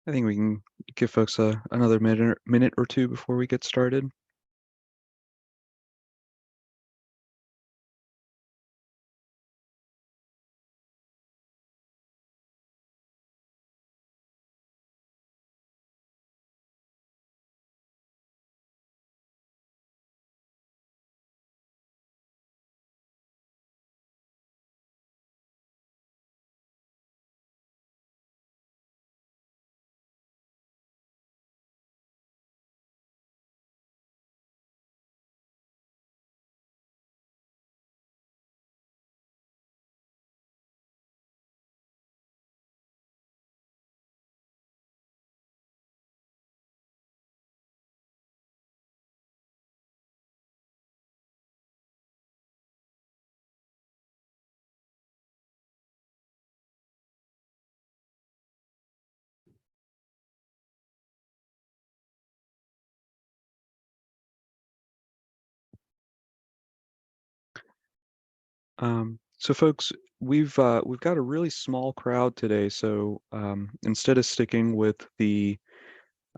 I think we can give folks another minute or two before we get started. So folks, we've got a really small crowd today. So instead of sticking with the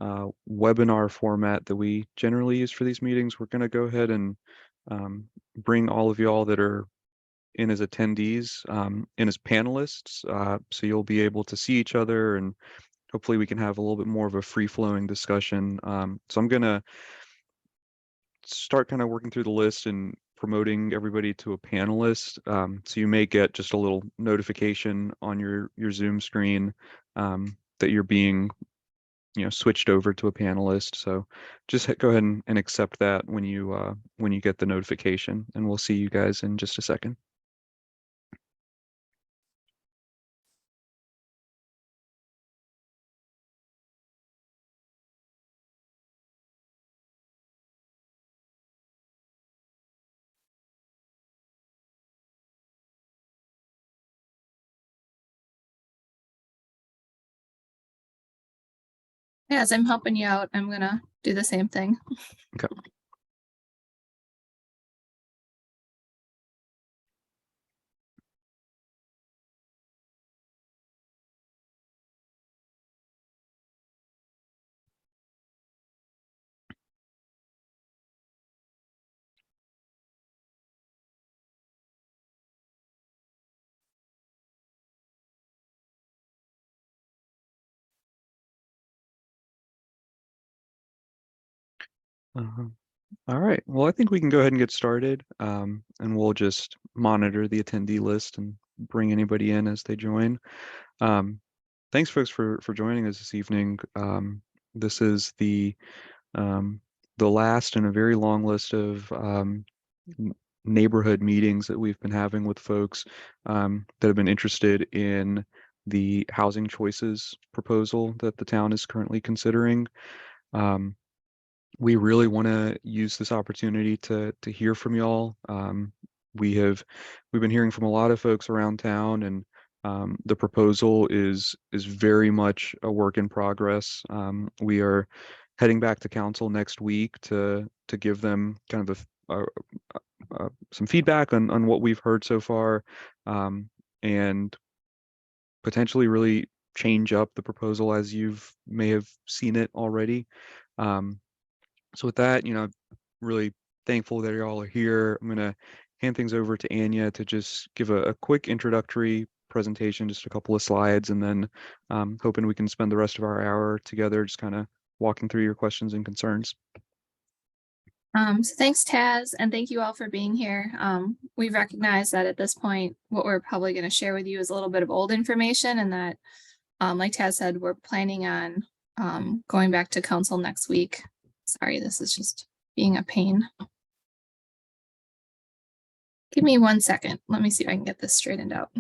webinar format that we generally use for these meetings, we're going to go ahead and bring all of y'all that are in as attendees in as panelists. So you'll be able to see each other, and hopefully we can have a little bit more of a free-flowing discussion. So I'm going to start kind of working through the list and promoting everybody to a panelist. So you may get just a little notification on your Zoom screen that you're being switched over to a panelist. So just go ahead and accept that when you get the notification, and we'll see you guys in just a second. As I'm helping you out, I'm gonna do the same thing. Okay. All right. Well, I think we can go ahead and get started, and we'll just monitor the attendee list and bring anybody in as they join. Thanks, folks, for joining us this evening. This is um, the last in a very long list of neighborhood meetings that we've been having with folks that have been interested in the housing choices proposal that the town is currently considering. We really want to use this opportunity to hear from y'all. We've been hearing from a lot of folks around town, and the proposal is very much a work in progress. We are heading back to council next week to give them kind of some feedback on what we've heard so far, and potentially really change up the proposal as you've may have seen it already. So with that, really thankful that y'all are here. I'm gonna hand things over to Anya to just give a quick introductory presentation, just a couple of slides, and then hoping we can spend the rest of our hour together just kind of walking through your questions and concerns. So thanks, Taz, and thank you all for being here. We recognize that at this point, what we're probably going to share with you is a little bit of old information, and that, like Taz said, we're planning on going back to council next week. Sorry, this is just being a pain. Give me 1 second. Let me see if I can get this straightened out.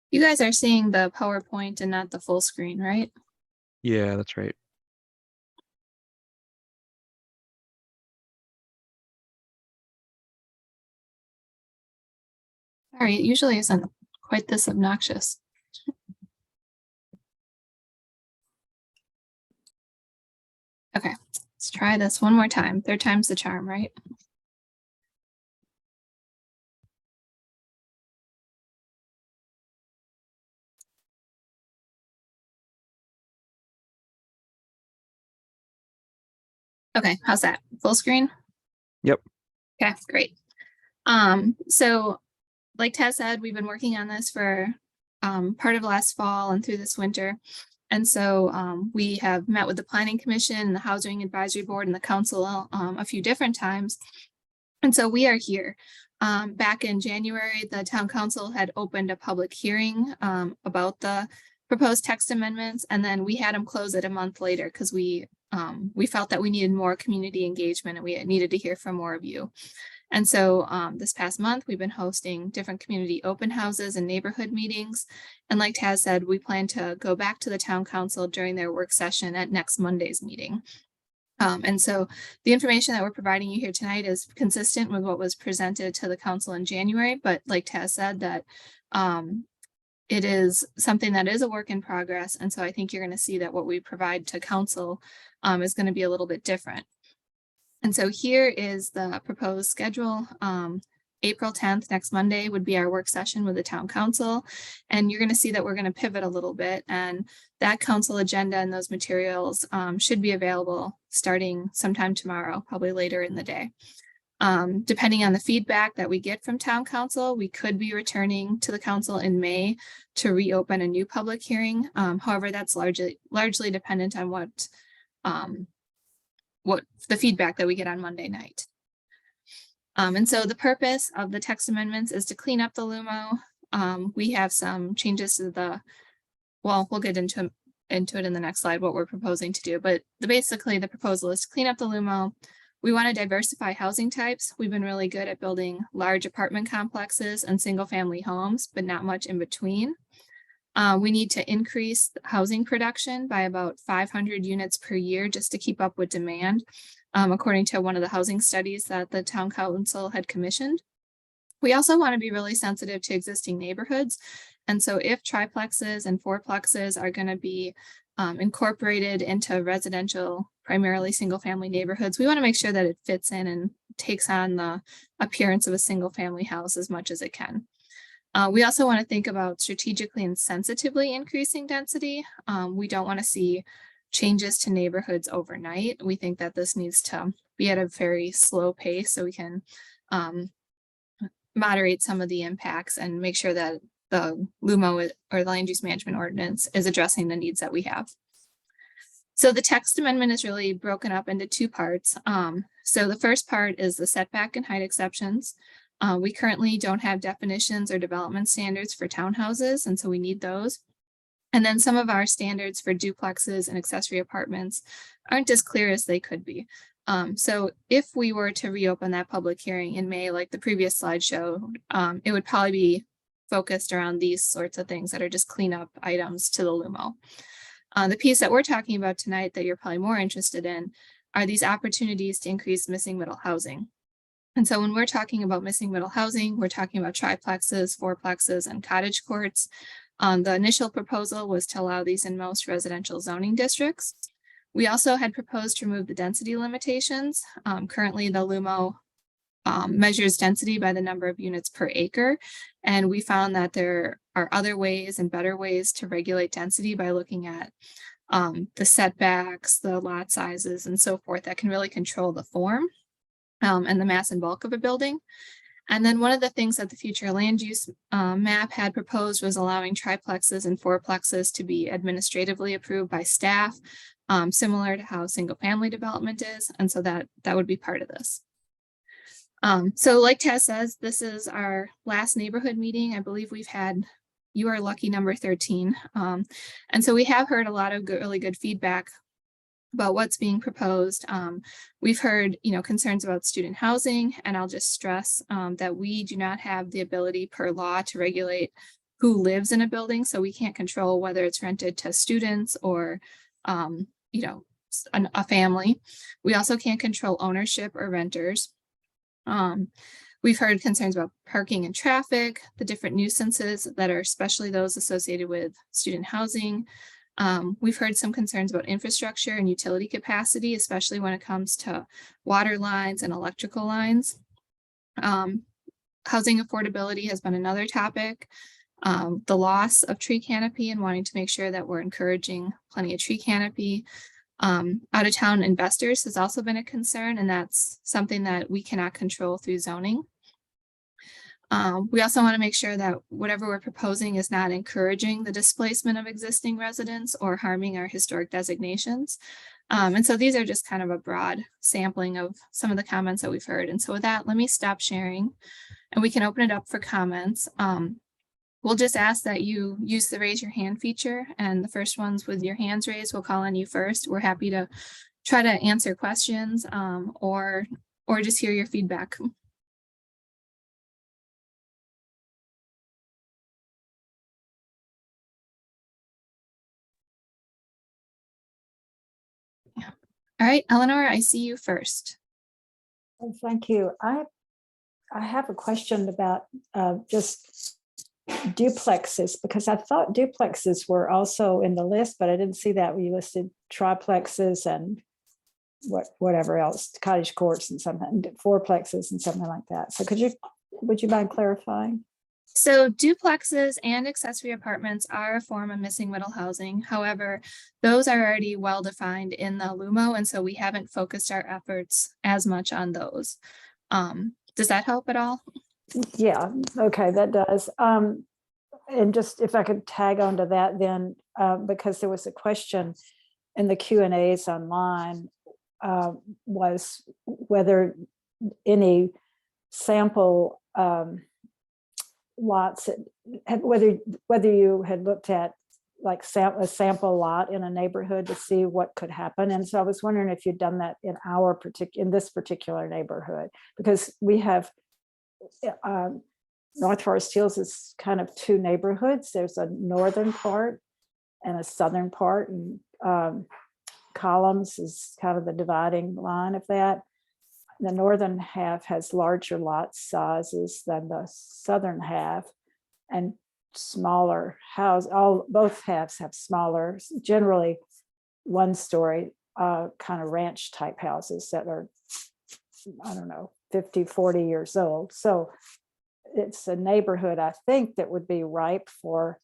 You guys are seeing the PowerPoint and not the full screen, right? Yeah, that's right. Sorry, it usually isn't quite this obnoxious. Okay. Let's try this one more time. Third time's the charm, right? Okay, how's that? Full screen? Yep. Okay, great. So like Taz said, we've been working on this for part of last fall and through this winter. And so we have met with the Planning Commission, the Housing Advisory Board, and the council a few different times. And so we are here. Back in January, the town council had opened a public hearing about the proposed text amendments, and then we had them close it a month later because we felt that we needed more community engagement and we needed to hear from more of you. And so this past month, we've been hosting different community open houses and neighborhood meetings. And like Taz said, we plan to go back to the town council during their work session at next Monday's meeting. And so the information that we're providing you here tonight is consistent with what was presented to the council in January, but like Taz said, that it is something that is a work in progress. And so I think you're going to see that what we provide to council is going to be a little bit different. And so here is the proposed schedule. April 10th, next Monday, would be our work session with the town council. And you're going to see that we're going to pivot a little bit, and that council agenda and those materials should be available starting sometime tomorrow, probably later in the day. Depending on the feedback that we get from town council, we could be returning to the council in May to reopen a new public hearing. However, that's largely dependent on what the feedback that we get on Monday night. And so the purpose of the text amendments is to clean up the LUMO. We have some changes to we'll get into it in the next slide, what we're proposing to do, but basically the proposal is to clean up the LUMO. We want to diversify housing types. We've been really good at building large apartment complexes and single family homes, but not much in between. We need to increase housing production by about 500 units per year just to keep up with demand, according to one of the housing studies that the town council had commissioned. We also want to be really sensitive to existing neighborhoods. And so if triplexes and fourplexes are going to be incorporated into residential, primarily single family neighborhoods, we want to make sure that it fits in and takes on the appearance of a single family house as much as it can. We also want to think about strategically and sensitively increasing density. We don't want to see changes to neighborhoods overnight. We think that this needs to be at a very slow pace so we can moderate some of the impacts and make sure that the LUMO or the land use management ordinance is addressing the needs that we have. So the text amendment is really broken up into two parts. So the first part is the setback and height exceptions. We currently don't have definitions or development standards for townhouses, and so we need those. And then some of our standards for duplexes and accessory apartments aren't as clear as they could be. So if we were to reopen that public hearing in May, like the previous slide showed, it would probably be focused around these sorts of things that are just cleanup items to the LUMO. The piece that we're talking about tonight that you're probably more interested in are these opportunities to increase missing middle housing. And so when we're talking about missing middle housing, we're talking about triplexes, fourplexes, and cottage courts. The initial proposal was to allow these in most residential zoning districts. We also had proposed to remove the density limitations. Currently, the LUMO measures density by the number of units per acre. And we found that there are other ways and better ways to regulate density by looking at the setbacks, the lot sizes, and so forth that can really control the form and the mass and bulk of a building. And then one of the things that the future land use map had proposed was allowing triplexes and fourplexes to be administratively approved by staff, similar to how single family development is. And so that would be part of this. So like Taz says, this is our last neighborhood meeting. I believe you are lucky number 13. And so we have heard a lot of really good feedback about what's being proposed. We've heard, concerns about student housing, and I'll just stress that we do not have the ability per law to regulate who lives in a building. So we can't control whether it's rented to students or, a family. We also can't control ownership or renters. We've heard concerns about parking and traffic, the different nuisances that are especially those associated with student housing, We've heard some concerns about infrastructure and utility capacity, especially when it comes to water lines and electrical lines. Housing affordability has been another topic. The loss of tree canopy and wanting to make sure that we're encouraging plenty of tree canopy. Out of town investors has also been a concern, and that's something that we cannot control through zoning. We also want to make sure that whatever we're proposing is not encouraging the displacement of existing residents or harming our historic designations. And so these are just kind of a broad sampling of some of the comments that we've heard. And so with that, let me stop sharing and we can open it up for comments. We'll just ask that you use the raise your hand feature, and the first ones with your hands raised, we'll call on you first. We're happy to try to answer questions or just hear your feedback. Yeah. All right, Eleanor, I see you first. Well, thank you. I have a question about just duplexes, because I thought duplexes were also in the list, but I didn't see that. We listed triplexes and whatever else, cottage courts and something, fourplexes and something like that. So would you mind clarifying? So duplexes and accessory apartments are a form of missing middle housing. However, those are already well defined in the LUMO, and so we haven't focused our efforts as much on those. Does that help at all? Yeah, okay, that does. And just if I could tag onto that then, because there was a question in the Q&As online, was whether any sample lots, whether you had looked at like a sample lot in a neighborhood to see what could happen. And so I was wondering if you'd done that in this particular neighborhood, because we have North Forest Hills is kind of two neighborhoods. There's a northern part and a southern part, and Columns is kind of the dividing line of that. The northern half has larger lot sizes than the southern half, and smaller houses. Both halves have smaller, generally one-story kind of ranch type houses that are, I don't know, 50, 40 years old. So it's a neighborhood, I think, that would be ripe for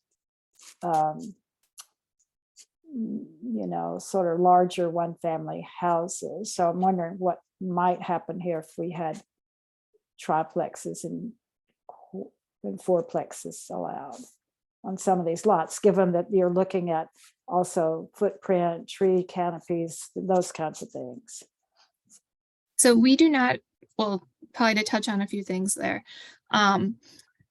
sort of larger one-family houses. So I'm wondering what might happen here if we had triplexes and fourplexes allowed on some of these lots, given that you're looking at also footprint, tree canopies, those kinds of things. So we do not, well, probably to touch on a few things there.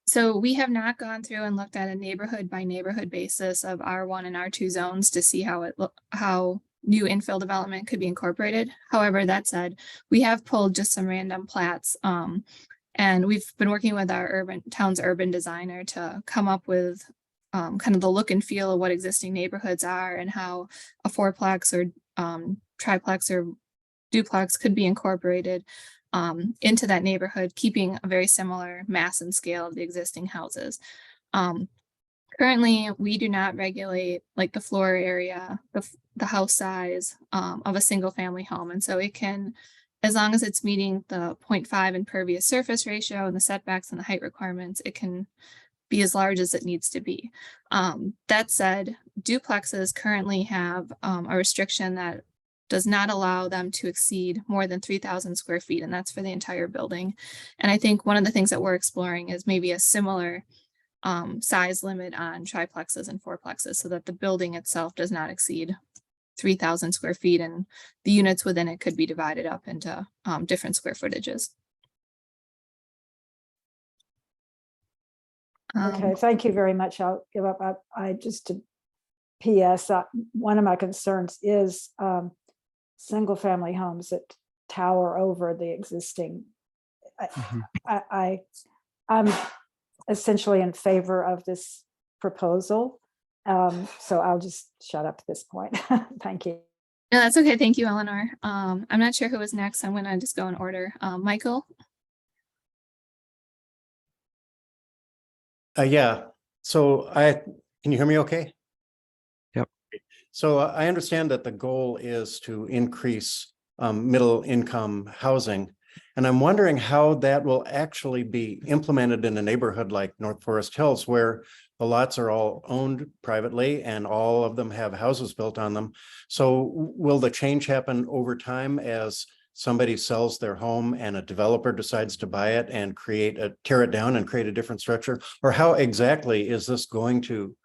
So we have not gone through and looked at a neighborhood by neighborhood basis of R1 and R2 zones to see how new infill development could be incorporated. However, that said, we have pulled just some random plats, and we've been working with our town's urban designer to come up with kind of the look and feel of what existing neighborhoods are and how a fourplex or triplex or duplex could be incorporated into that neighborhood, keeping a very similar mass and scale of the existing houses. Currently, we do not regulate like the floor area, the house size of a single family home. And so it can, as long as it's meeting the 0.5 impervious surface ratio and the setbacks and the height requirements, it can be as large as it needs to be. That said, duplexes currently have a restriction that does not allow them to exceed more than 3,000 square feet, and that's for the entire building. And I think one of the things that we're exploring is maybe a similar size limit on triplexes and fourplexes so that the building itself does not exceed 3,000 square feet and the units within it could be divided up into different square footages. Okay, thank you very much. I'll give up. I just to PS, one of my concerns is single family homes that tower over the existing. I'm essentially in favor of this proposal. So I'll just shut up at this point. Thank you. No, that's okay. Thank you, Eleanor. I'm not sure who is next. I'm going to just go in order. Michael? Yeah. So can you hear me okay? Yep. So I understand that the goal is to increase middle income housing. And I'm wondering how that will actually be implemented in a neighborhood like North Forest Hills, where the lots are all owned privately and all of them have houses built on them. So will the change happen over time as somebody sells their home and a developer decides to buy it and tear it down and create a different structure? Or how exactly is this going to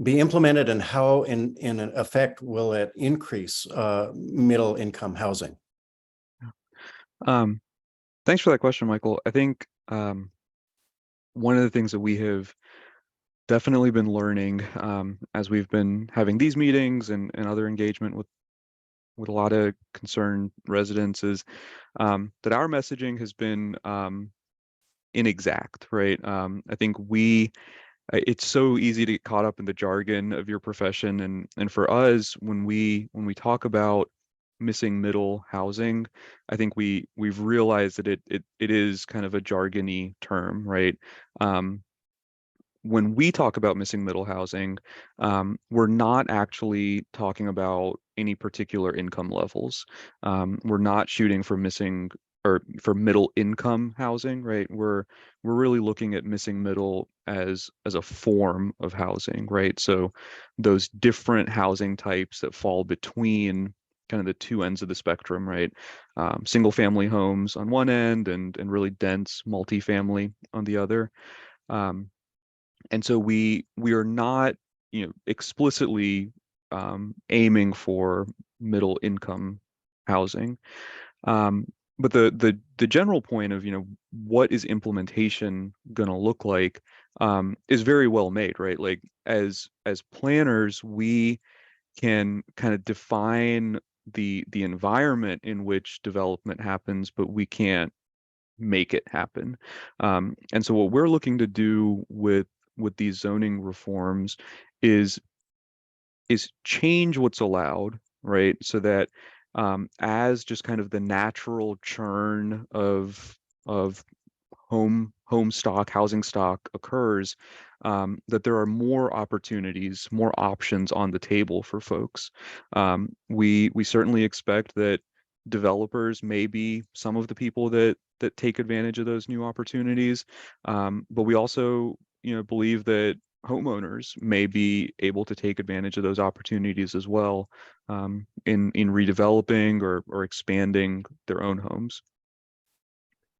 be implemented, and how in effect will it increase middle income housing? Thanks for that question, Michael. I think one of the things that we have definitely been learning as we've been having these meetings and other engagement with a lot of concerned residents is that our messaging has been inexact, right? I think it's so easy to get caught up in the jargon of your profession, and for us, when we talk about missing middle housing, I think we've realized that it is kind of a jargony term, right? When we talk about missing middle housing, we're not actually talking about any particular income levels. We're not shooting for missing or for middle income housing, right? We're really looking at missing middle as a form of housing, right? So those different housing types that fall between kind of the two ends of the spectrum, right? Single family homes on one end and really dense multifamily on the other. And so we are not, explicitly aiming for middle income housing. But the general point of, what is implementation going to look like is very well made, right? Like as planners, we can kind of define the environment in which development happens, but we can't make it happen. And so what we're looking to do with these zoning reforms is change what's allowed, right? So that as just kind of the natural churn of home stock, housing stock occurs, that there are more opportunities, more options on the table for folks. We certainly expect that developers may be some of the people that take advantage of those new opportunities, but we also, believe that homeowners may be able to take advantage of those opportunities as well, in redeveloping or expanding their own homes.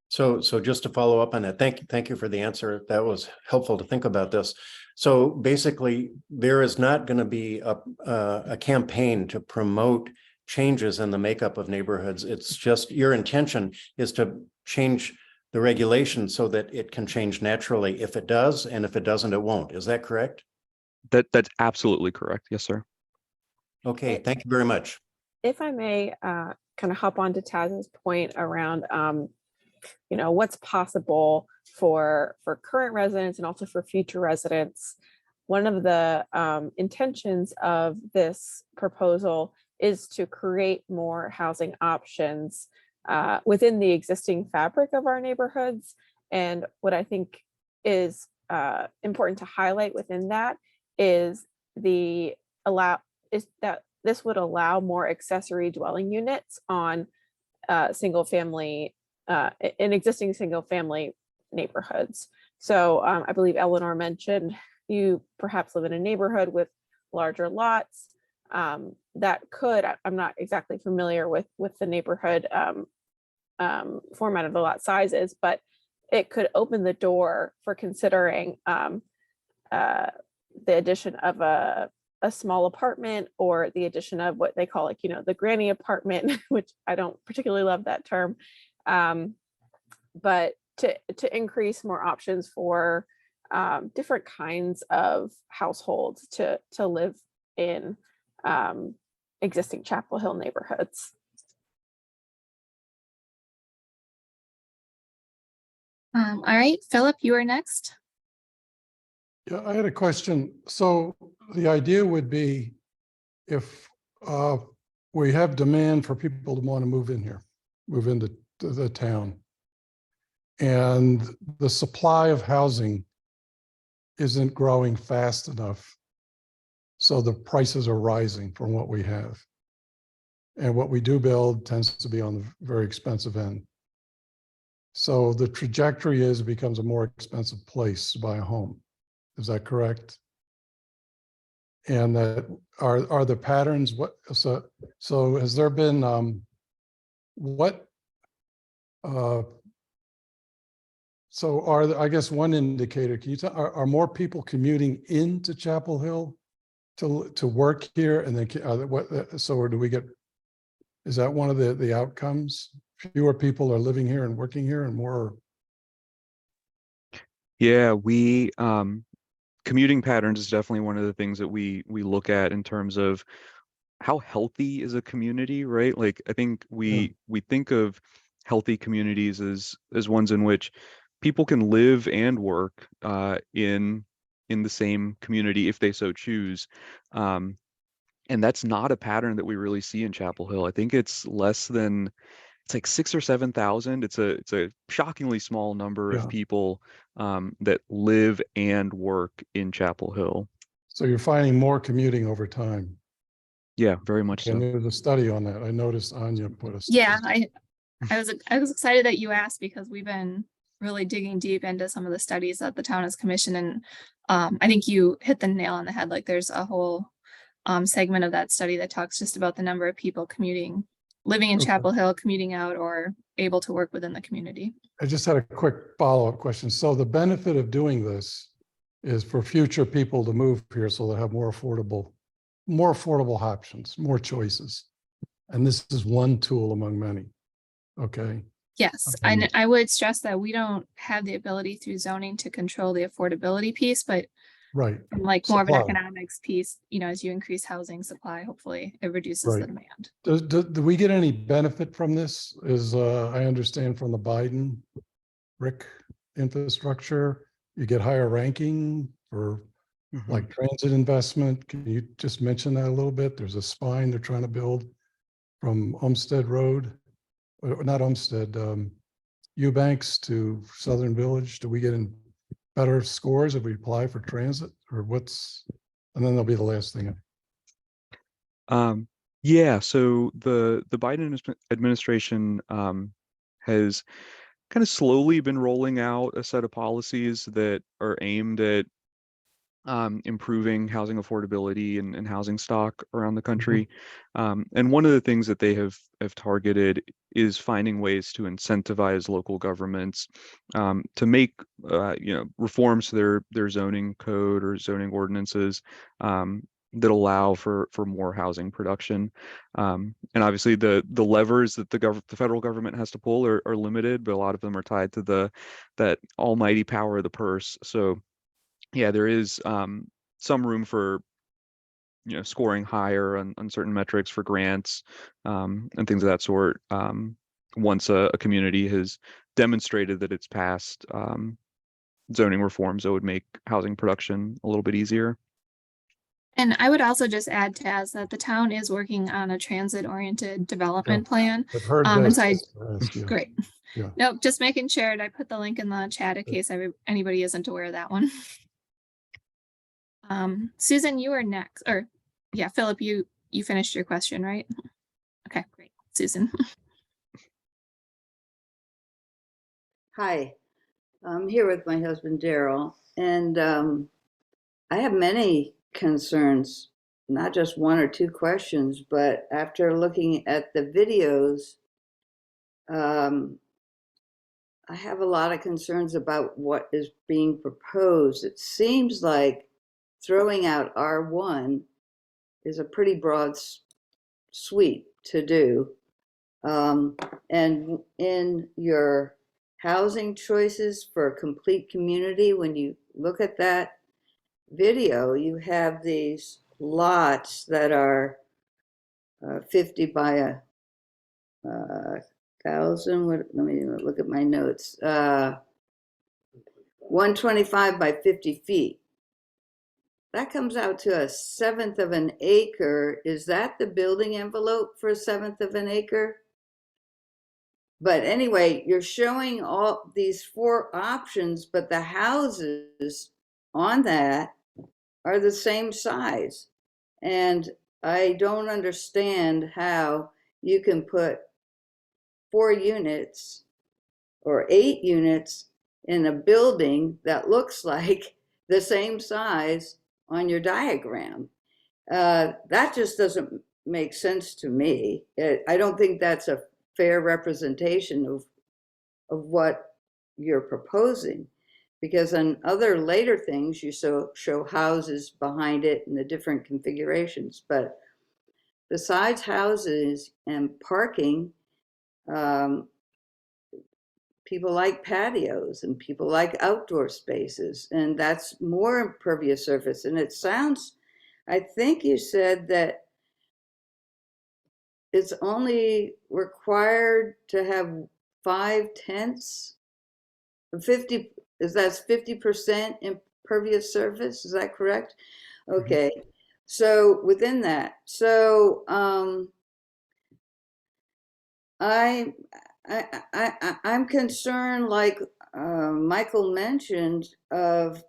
So just to follow up on that, thank you for the answer. That was helpful to think about this. So basically, there is not going to be a campaign to promote changes in the makeup of neighborhoods. It's just your intention is to change the regulation so that it can change naturally if it does, and if it doesn't, it won't. Is that correct? That's absolutely correct. Yes, sir. Okay, thank you very much. If I may kind of hop on to Taz's point around what's possible for current residents and also for future residents. One of the intentions of this proposal is to create more housing options within the existing fabric of our neighborhoods. And what I think is important to highlight within that is that this would allow more accessory dwelling units on in existing single family neighborhoods. So I believe Eleanor mentioned you perhaps live in a neighborhood with larger lots that could, I'm not exactly familiar with the neighborhood format of the lot sizes, but it could open the door for considering the addition of a small apartment, or the addition of what they call the granny apartment, which I don't particularly love that term. But to increase more options for different kinds of households to live in existing Chapel Hill neighborhoods. All right, Philip, you are next. Yeah, I had a question. So the idea would be if we have demand for people to want to move in here, move into the town, and the supply of housing isn't growing fast enough So the prices are rising from what we have. And what we do build tends to be on the very expensive end. So the trajectory is it becomes a more expensive place to buy a home. Is that correct? And that are the patterns so has there been what so I guess one indicator, can you tell, are more people commuting into Chapel Hill to work here, and then so do we get, is that one of the outcomes? Fewer people are living here and working here, and more. Yeah, we commuting patterns is definitely one of the things that we look at in terms of how healthy is a community, right? Like I think we think of healthy communities as ones in which people can live and work in the same community if they so choose. And that's not a pattern that we really see in Chapel Hill. I think it's less than, it's like 6,000 or 7,000. It's a shockingly small number Yeah. of people that live and work in Chapel Hill. So you're finding more commuting over time. Yeah, very much And so. there's a study on that. I noticed Anya put a. Yeah, I was excited that you asked because we've been really digging deep into some of the studies that the town has commissioned, and I think you hit the nail on the head. Like there's a whole segment of that study that talks just about the number of people living in Okay. Chapel Hill, commuting out, or able to work within the community. I just had a quick follow-up question. So the benefit of doing this is for future people to move here so they have more affordable options, more choices. And this is one tool among many. Okay. Yes, and I would stress that we don't have the ability through zoning to control the affordability piece, but Right. from like more of an Supply. economics piece, as you increase housing supply, hopefully it reduces the Right. demand. Do we get any benefit from this? I understand from the Biden brick infrastructure, you get higher ranking for Mhm. like transit investment. Can you just mention that a little bit? There's a spine they're trying to build from Olmsted Road, or not Olmsted, Eubanks to Southern Village. Do we get in better scores if we apply for transit, or what's, and then there'll be the last thing. Yeah, so the Biden administration has kind of slowly been rolling out a set of policies that are aimed at improving housing affordability and housing stock around the country. And one of the things that they have targeted is finding ways to incentivize local governments to make reforms to their zoning code or zoning ordinances that allow for more housing production. And obviously the levers that the federal government has to pull are limited, but a lot of them are tied to that almighty power of the purse. So yeah, there is some room for scoring higher on certain metrics for grants and things of that sort. Once a community has demonstrated that it's passed zoning reforms that would make housing production a little bit easier. And I would also just add, Taz, that the town is working on a transit-oriented development plan. I've heard And this. so Yeah. great. Yeah. Nope, just making sure. I put the link in the chat in case anybody isn't aware of that one. Susan, you are next. Or yeah, Philip, you finished your question, right? Okay, great. Susan. Hi, I'm here with my husband Daryl, and I have many concerns, not just one or two questions, but after looking at the videos, I have a lot of concerns about what is being proposed. It seems like throwing out R1 is a pretty broad sweep to do. And in your housing choices for a complete community, when you look at that video, you have these lots that are 50 by 1,000. Let me look at my notes. 125 by 50 feet. That comes out to 1/7 of an acre. Is that the building envelope for 1/7 of an acre? But anyway, you're showing all these 4 options, but the houses on that are the same size. And I don't understand how you can put 4 units or 8 units in a building that looks like the same size on your diagram. That just doesn't make sense to me. I don't think that's a fair representation of what you're proposing, because on other later things you show houses behind it and the different configurations. But besides houses and parking, people like patios and people like outdoor spaces, and that's more impervious surface. And it sounds, I think you said that it's only required to have 5/10, 50, that's 50% impervious surface, is that correct? Okay, so within that, so I'm concerned, like Michael mentioned, of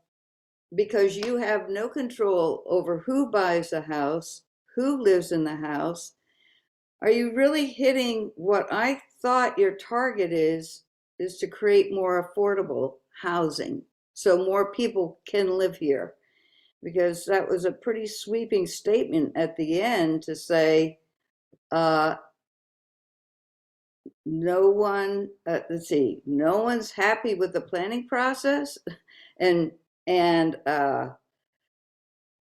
because you have no control over who buys the house, who lives in the house. Are you really hitting what I thought your target is to create more affordable housing so more people can live here? Because that was a pretty sweeping statement at the end to say, no one, let's see, no one's happy with the planning process, and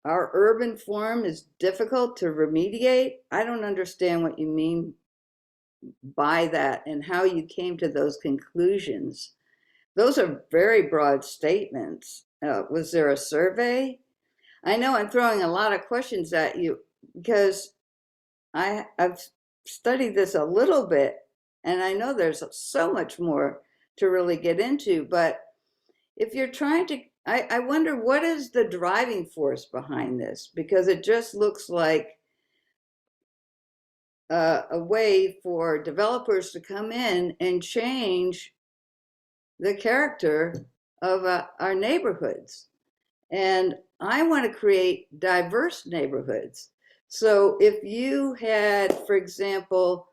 our urban form is difficult to remediate. I don't understand what you mean by that and how you came to those conclusions. Those are very broad statements. Was there a survey? I know I'm throwing a lot of questions at you because I've studied this a little bit, and I know there's so much more to really get into. But if you're trying to, I wonder what is the driving force behind this, because it just looks like a way for developers to come in and change the character of our neighborhoods. And I want to create diverse neighborhoods. So if you had, for example,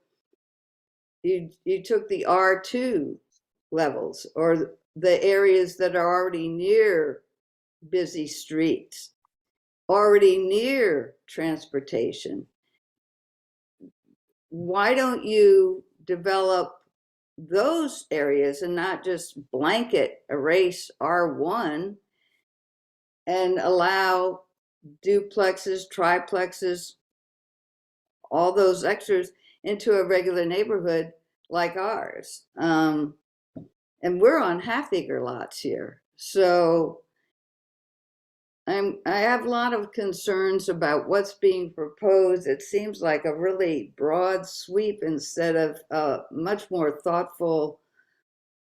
you took the R2 levels, or the areas that are already near busy streets, already near transportation, why don't you develop those areas and not just blanket erase R1 and allow duplexes, triplexes, all those extras into a regular neighborhood like ours? And we're on half-acre lots here. So I have a lot of concerns about what's being proposed. It seems like a really broad sweep instead of much more thoughtful,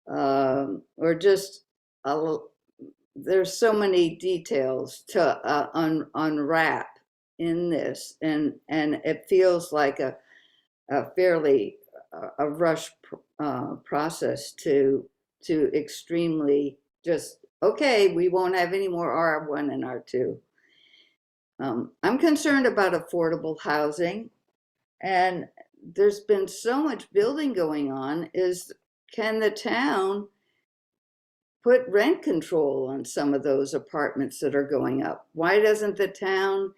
or just there's so many details to unwrap in this, and it feels like a fairly rush process to extremely just, okay, we won't have any more R1 and R2. I'm concerned about affordable housing, and there's been so much building going on. Can the town put rent control on some of those apartments that are going up? Why doesn't the town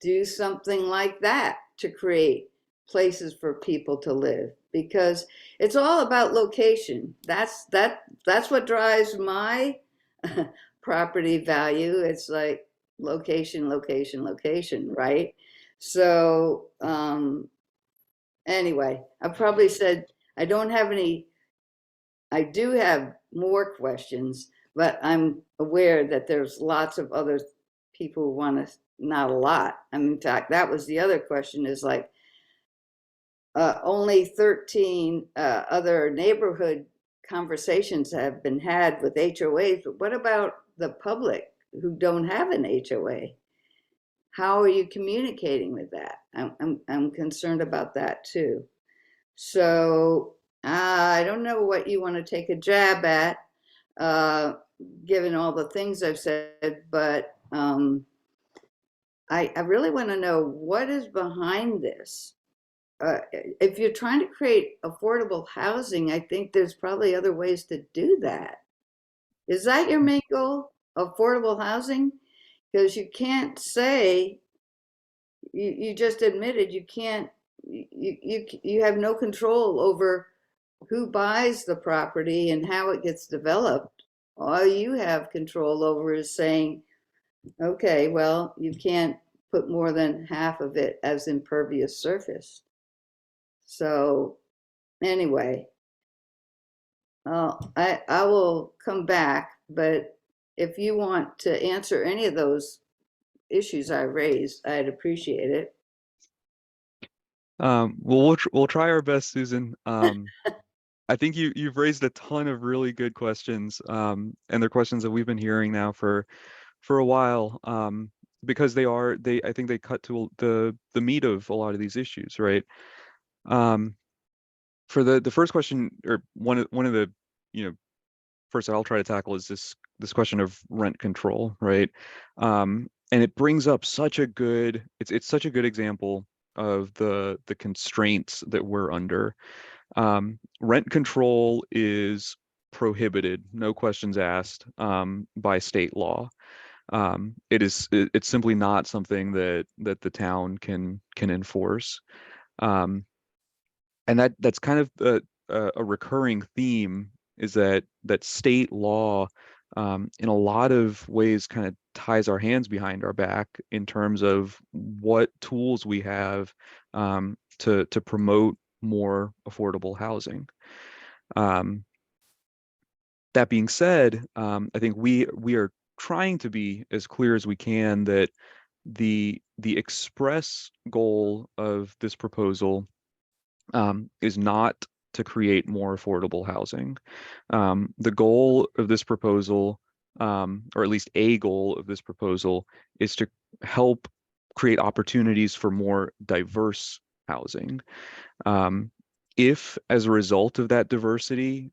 do something like that to create places for people to live? Because it's all about location. That's what drives my property value. It's like location, location, location, right? So anyway, I probably said I don't have any. I do have more questions, but I'm aware that there's lots of other people who want to, not a lot. In fact, that was the other question, is like, only 13 other neighborhood conversations have been had with HOAs, but what about the public who don't have an HOA? How are you communicating with that? I'm concerned about that too. So I don't know what you want to take a jab at, given all the things I've said, but I really want to know what is behind this. If you're trying to create affordable housing, I think there's probably other ways to do that. Is that your main goal? Affordable housing? Because you can't say, you just admitted you can't, you have no control over who buys the property and how it gets developed. All you have control over is saying, okay, well, you can't put more than half of it as impervious surface. So anyway, I will come back, but if you want to answer any of those issues I raised, I'd appreciate it. Well, we'll try our best, Susan. I think you've raised a ton of really good questions, and they're questions that we've been hearing now for a while, because I think they cut to the meat of a lot of these issues, right? For the first question, or one of the, you know, first I'll try to tackle is this question of rent control, right? And it brings up such a good, it's such a good example of the constraints that we're under. Rent control is prohibited, no questions asked, by state law. It's simply not something that the town can enforce. And that's kind of a recurring theme, is that state law, in a lot of ways, kind of ties our hands behind our back in terms of what tools we have, to promote more affordable housing. That being said, I think we are trying to be as clear as we can that the express goal of this proposal, is not to create more affordable housing. The goal of this proposal, or at least a goal of this proposal, is to help create opportunities for more diverse housing. If, as a result of that diversity,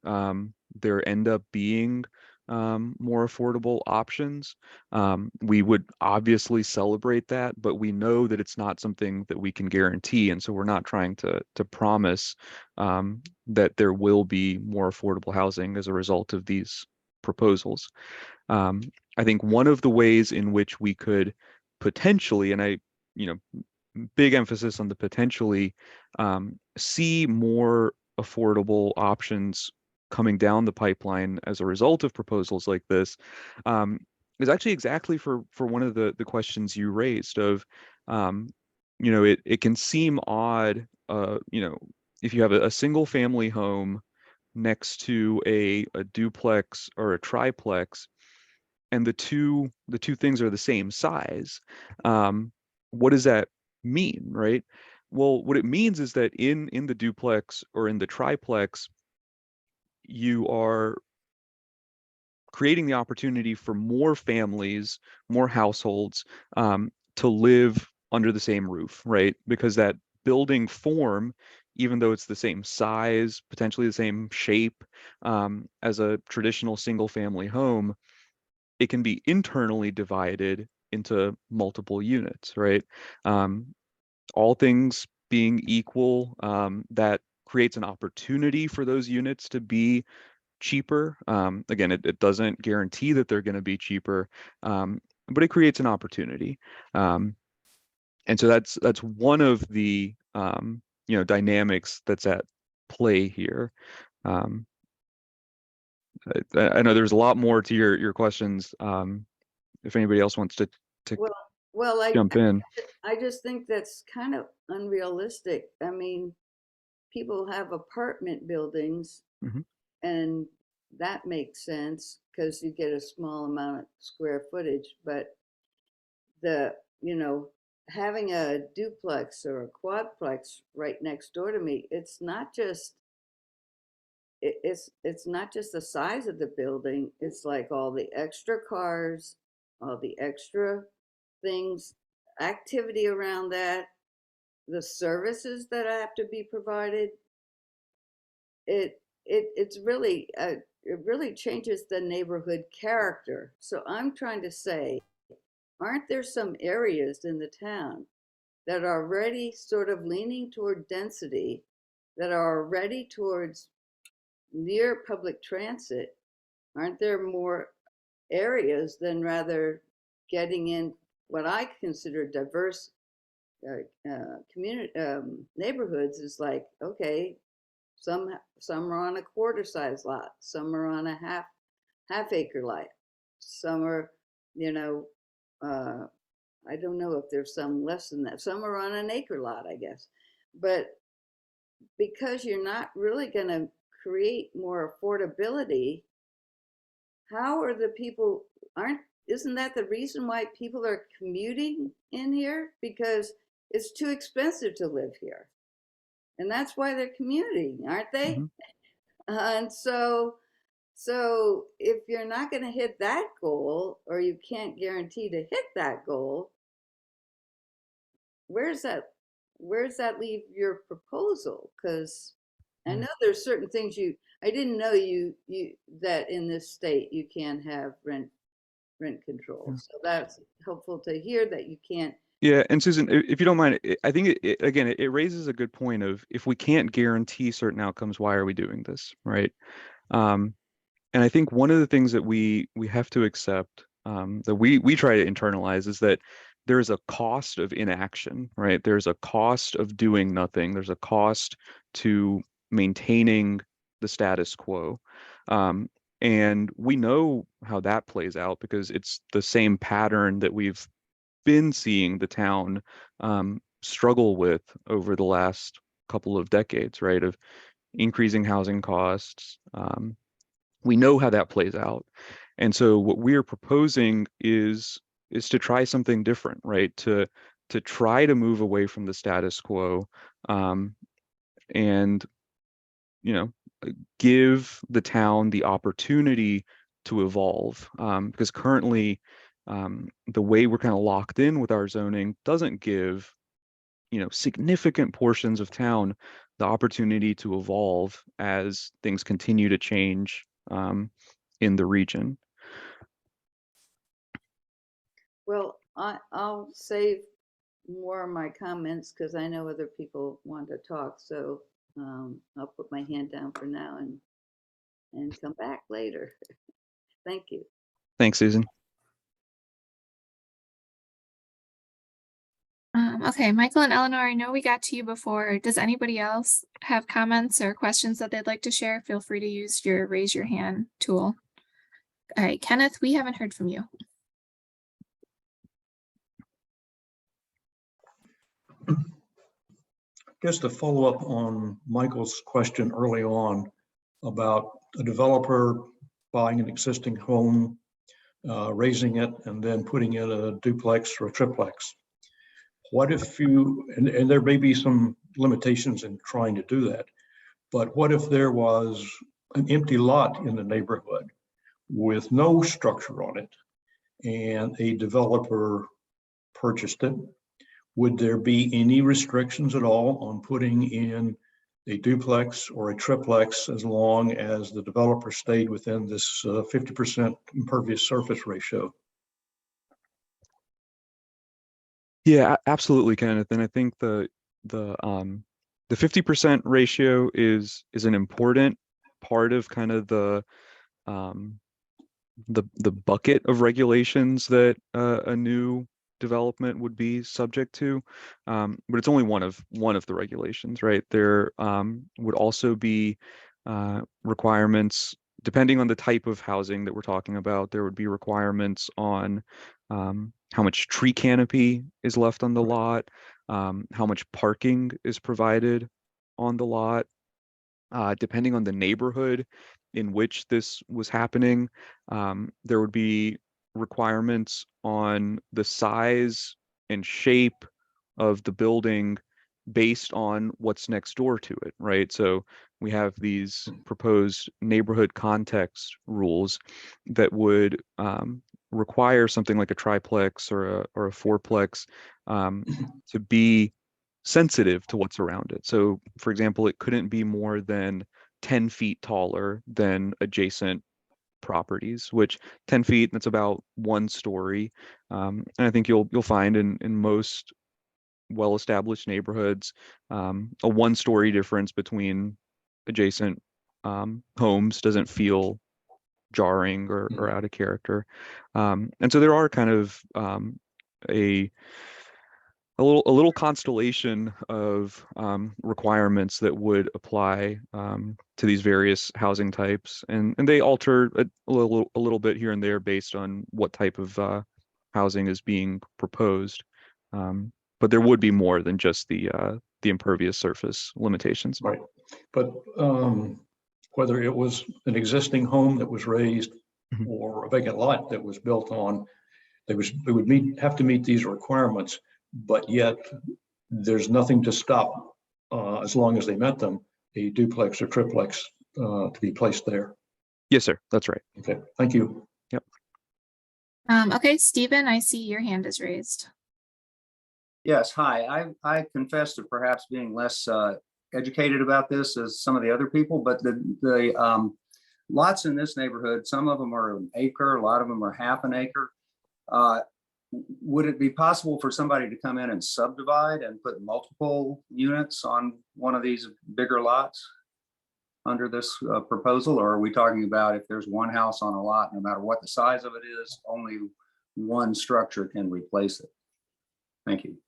there end up being more affordable options, we would obviously celebrate that, but we know that it's not something that we can guarantee, and so we're not trying to promise that there will be more affordable housing as a result of these proposals. I think one of the ways in which we could potentially, and you know, big emphasis on the potentially, see more affordable options coming down the pipeline as a result of proposals like this, is actually exactly for one of the questions you raised of, you know, it can seem odd, you know, if you have a single family home next to a duplex or a triplex, and the two things are the same size. What does that mean, right? Well, what it means is that in the duplex or in the triplex, you are creating the opportunity for more families, more households, to live under the same roof, right? Because that building form, even though it's the same size, potentially the same shape, as a traditional single family home, it can be internally divided into multiple units, right? All things being equal, that creates an opportunity for those units to be cheaper. Again, it doesn't guarantee that they're going to be cheaper, but it creates an opportunity. And so that's one of the, you know, dynamics that's at play here. I know there's a lot more to your questions. If anybody else wants to Well, well, jump in. I just think that's kind of unrealistic. I mean, people have apartment buildings, Mhm. and that makes sense because you get a small amount of square footage. But you know, having a duplex or a quadplex right next door to me, it's not just it's not just the size of the building. It's like all the extra cars, all the extra things, activity around that, the services that have to be provided. It's really it really changes the neighborhood character. So I'm trying to say aren't there some areas in the town that are already sort of leaning toward density, that are already towards near public transit? Aren't there more areas than rather getting in what I consider diverse community neighborhoods? Is like, okay, some are on a quarter size lot, some are on a half acre lot, some are, you know, I don't know if there's some less than that. Some are on an acre lot, I guess. But because you're not really going to create more affordability, how are the people, isn't that the reason why people are commuting in here? Because it's too expensive to live here. And that's why they're commuting, aren't they? Mhm. And so if you're not going to hit that goal, or you can't guarantee to hit that goal, where's that leave your proposal? Because I know there's certain things I didn't know you that in this state you can't have rent control. Yeah. So that's helpful to hear that you can't. Yeah, and Susan, if you don't mind, I think again, it raises a good point of, if we can't guarantee certain outcomes, why are we doing this, right? And I think one of the things that we have to accept, that we try to internalize, is that there's a cost of inaction, right? There's a cost of doing nothing. There's a cost to maintaining the status quo. And we know how that plays out, because it's the same pattern that we've been seeing the town struggle with over the last couple of decades, right? Of increasing housing costs. We know how that plays out. And so what we're proposing is to try something different, right? To try to move away from the status quo, and, you know, give the town the opportunity to evolve. Because currently, the way we're kind of locked in with our zoning doesn't give, significant portions of town the opportunity to evolve as things continue to change in the region. Well, I'll save more of my comments because I know other people want to talk. So I'll put my hand down for now and come back later. Thank you. Thanks, Susan. Okay, Michael and Eleanor, I know we got to you before. Does anybody else have comments or questions that they'd like to share? Feel free to use your raise your hand tool. All right, Kenneth, we haven't heard from you. Just to follow up on Michael's question early on about a developer buying an existing home, raising it, and then putting in a duplex or a triplex. What if and there may be some limitations in trying to do that, but what if there was an empty lot in the neighborhood with no structure on it, and a developer purchased it? Would there be any restrictions at all on putting in a duplex or a triplex, as long as the developer stayed within this 50% impervious surface ratio? Yeah, absolutely, Kenneth. And I think the 50% ratio is an important part of kind of the bucket of regulations that a new development would be subject to, but it's only one of the regulations, right? There would also be requirements, depending on the type of housing that we're talking about. There would be requirements on how much tree canopy is left on the lot, how much parking is provided on the lot. Depending on the neighborhood in which this was happening, there would be requirements on the size and shape of the building based on what's next door to it, right? So we have these proposed neighborhood context rules that would require something like a triplex or a fourplex to be sensitive to what's around it. So, for example, it couldn't be more than 10 feet taller than adjacent properties, which 10 feet, that's about 1 story. And I think you'll find in most well-established neighborhoods, a 1-story difference between adjacent homes doesn't feel jarring or out of character. And so there are kind of a little constellation of requirements that would apply to these various housing types, and they alter a little bit here and there based on what type of housing is being proposed. But there would be more than just the impervious surface limitations. Right. But whether it was an existing home that was raised Mhm. or a vacant lot that was built on, they would have to meet these requirements, but yet there's nothing to stop, as long as they met them, a duplex or triplex to be placed there. Yes, sir. That's right. Okay, thank you. Okay, Stephen, I see your hand is raised. Yes, hi. I confess to perhaps being less educated about this as some of the other people, but the lots in this neighborhood, some of them are an acre, a lot of them are half an acre. Would it be possible for somebody to come in and subdivide and put multiple units on one of these bigger lots under this proposal? Or are we talking about if there's one house on a lot, no matter what the size of it is, only one structure can replace it? Thank you.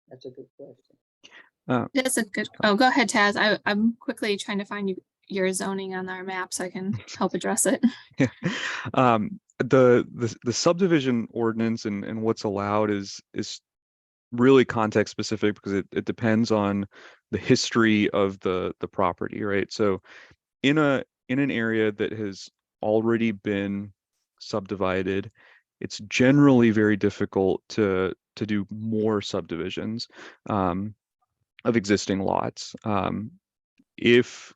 That's a good question. That's a good, oh, go ahead, Taz. I'm quickly trying to find your zoning on our map so I can help address it. Yeah. The subdivision ordinance and what's allowed is really context specific, because it depends on the history of the property, right? So in an area that has already been subdivided, it's generally very difficult to do more subdivisions of existing lots. If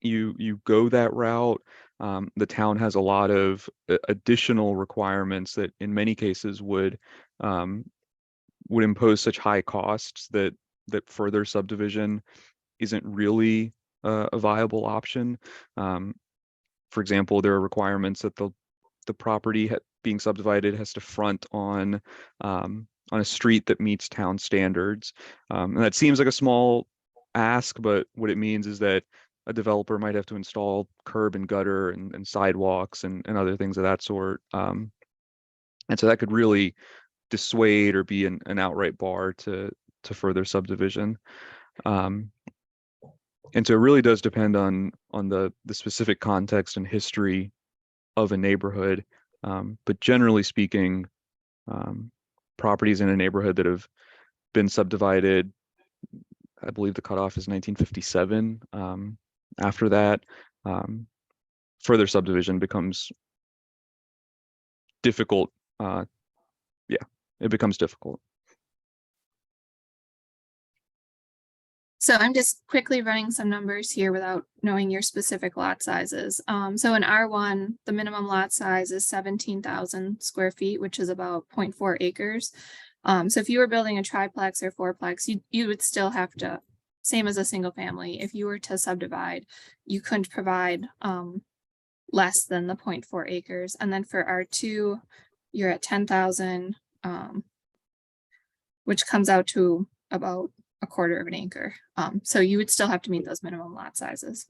you go that route, the town has a lot of additional requirements that in many cases would impose such high costs that further subdivision isn't really a viable option. For example, there are requirements that the property being subdivided has to front on a street that meets town standards. And that seems like a small ask, but what it means is that a developer might have to install curb and gutter and sidewalks and other things of that sort. And so that could really dissuade or be an outright bar to further subdivision. And so it really does depend on the specific context and history of a neighborhood. But generally speaking, properties in a neighborhood that have been subdivided, I believe the cutoff is 1957. After that, further subdivision becomes difficult. It becomes difficult. So I'm just quickly running some numbers here without knowing your specific lot sizes. So in R1, the minimum lot size is 17,000 square feet, which is about 0.4 acres. So if you were building a triplex or fourplex, you would still have to, same as a single family, if you were to subdivide, you couldn't provide less than the 0.4 acres. And then for R2, you're at 10,000, which comes out to about a quarter of an acre. So you would still have to meet those minimum lot sizes.